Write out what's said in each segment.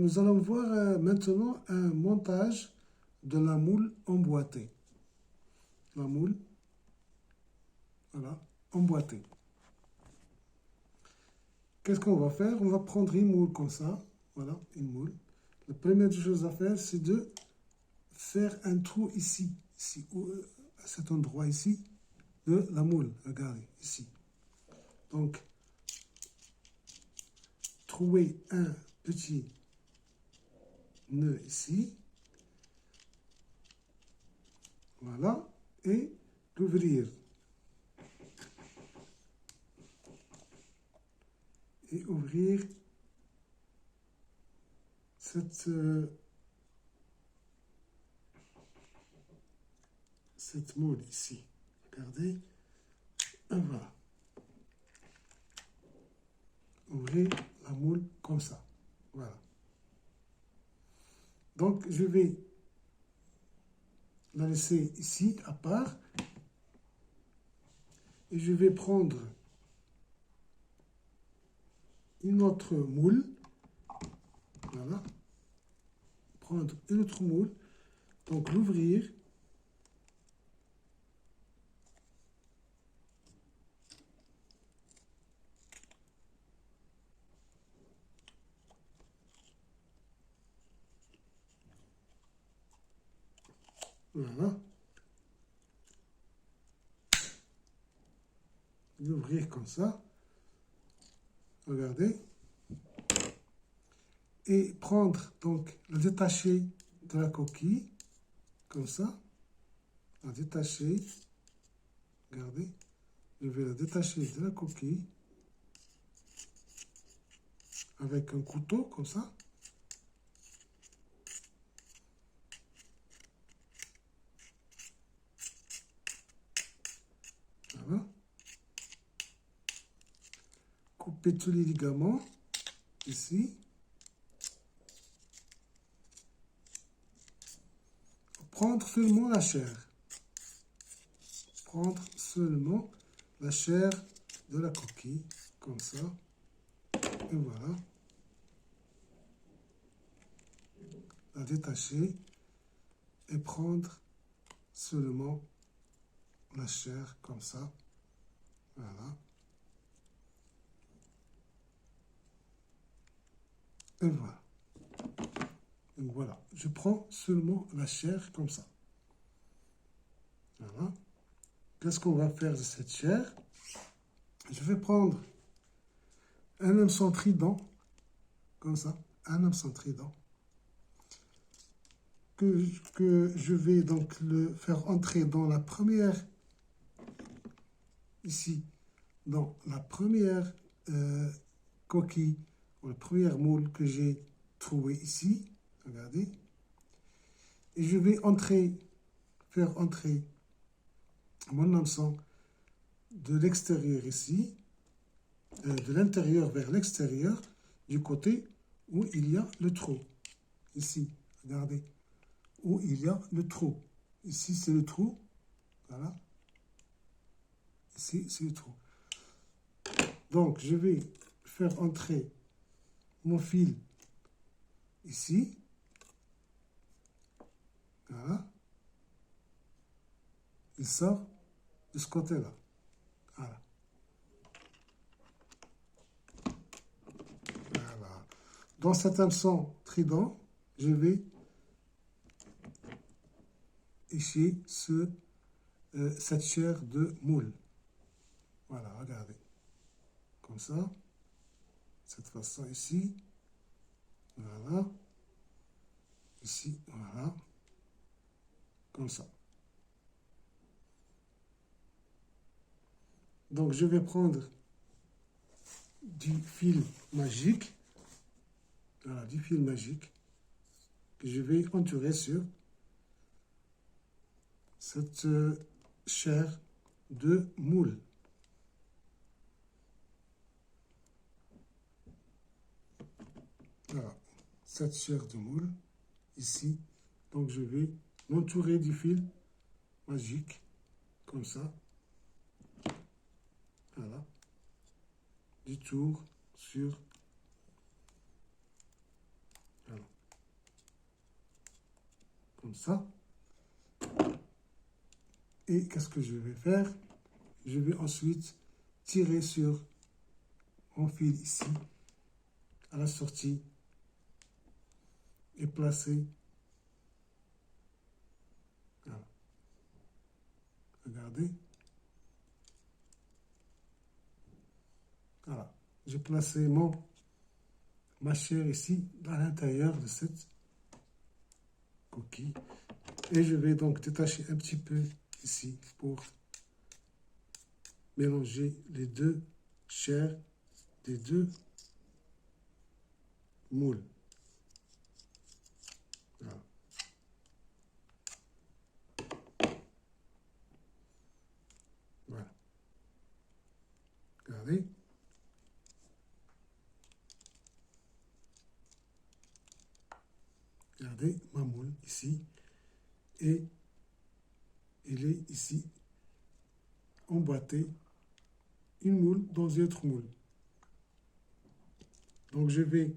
nous allons voir maintenant un montage de la moule emboîtée. La moule, voilà, emboîtée. Qu'est-ce qu'on va faire? On va prendre une moule comme ça. Voilà, une moule. La première chose à faire, c'est de faire un trou ici, à cet endroit ici, de la moule. Regardez, ici. Donc, trouver un petit nœud ici. Voilà, et l'ouvrir. Et ouvrir cette moule ici. Regardez. Et voilà. Ouvrez la moule comme ça. Voilà. Donc, je vais la laisser ici à part. Et je vais prendre une autre moule. Voilà. Prendre une autre moule. Donc, l'ouvrir. Voilà. L'ouvrir comme ça. Regardez. Et prendre, donc, le détacher de la coquille. Comme ça. La détacher. Regardez. Je vais la détacher de la coquille. Avec un couteau, comme ça. Voilà. Couper tous les ligaments, ici. Prendre seulement la chair. Prendre seulement la chair de la coquille, comme ça. Et voilà. La détacher et prendre seulement la chair, comme ça. Voilà. Et voilà. Donc voilà, je prends seulement la chair comme ça. Voilà. Qu'est-ce qu'on va faire de cette chair? Je vais prendre un hameçon trident, comme ça, un hameçon trident, que je vais donc le faire entrer dans la première, ici, dans la première coquille, ou la première moule que j'ai trouvée ici. Regardez. Et je vais faire entrer mon hameçon de l'extérieur ici, de l'intérieur vers l'extérieur, du côté où il y a le trou. Ici, regardez, où il y a le trou. Ici, c'est le trou. Voilà. Ici, c'est le trou. Donc, je vais faire entrer mon fil ici. Voilà. Il sort de ce côté-là. Voilà. Voilà. Dans cet hameçon trident, je vais ici cette chair de moule. Voilà, regardez. Comme ça. Cette façon ici. Voilà. Ici, voilà. Comme ça. Donc, je vais prendre du fil magique. Voilà, du fil magique que je vais entourer sur cette chair de moule. Voilà, cette chair de moule ici. Donc, je vais m'entourer du fil magique comme ça. Voilà, du tour sur, voilà, comme ça. Et qu'est-ce que je vais faire? Je vais ensuite tirer sur mon fil ici, à la sortie, et placer. Voilà. Regardez. Voilà. J'ai placé ma chair ici, à l'intérieur de cette coquille. Et je vais donc détacher un petit peu ici pour mélanger les deux chairs des deux moules. Voilà. Voilà. Regardez. Regardez ma moule ici. Et il est ici emboîté, une moule dans une autre moule. Donc je vais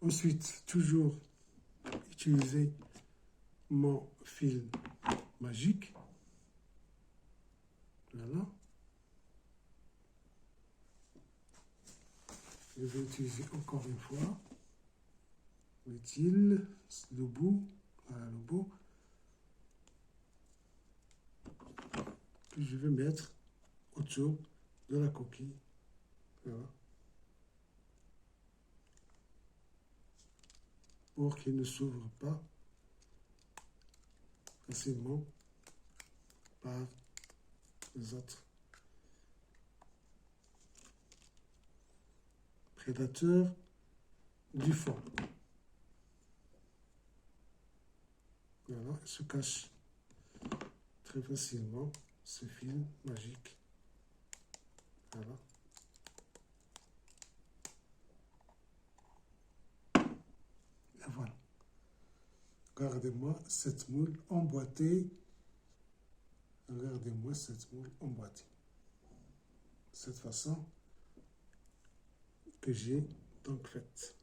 ensuite toujours utiliser mon fil magique. Voilà. Je vais utiliser encore une fois. Où est-il? Le bout. Voilà le bout. Que je vais mettre autour de la coquille. Voilà. Pour qu'il ne s'ouvre pas facilement par les autres prédateurs du fond. Voilà, il se cache très facilement ce fil magique. Voilà. Et voilà. Regardez-moi cette moule emboîtée. Regardez-moi cette moule emboîtée. Cette façon que j'ai donc faite.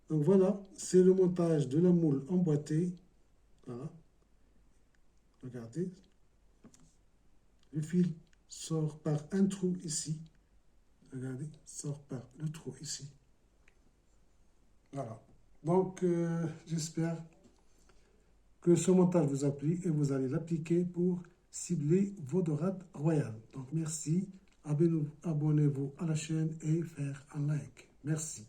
Donc voilà, c'est le montage de la moule emboîtée. Voilà. Regardez. Le fil sort par un trou ici. Regardez, sort par le trou ici. Voilà. Donc, j'espère que ce montage vous a plu et vous allez l'appliquer pour cibler vos dorades royales. Donc, merci. Abonnez-vous à la chaîne et faire un like. Merci.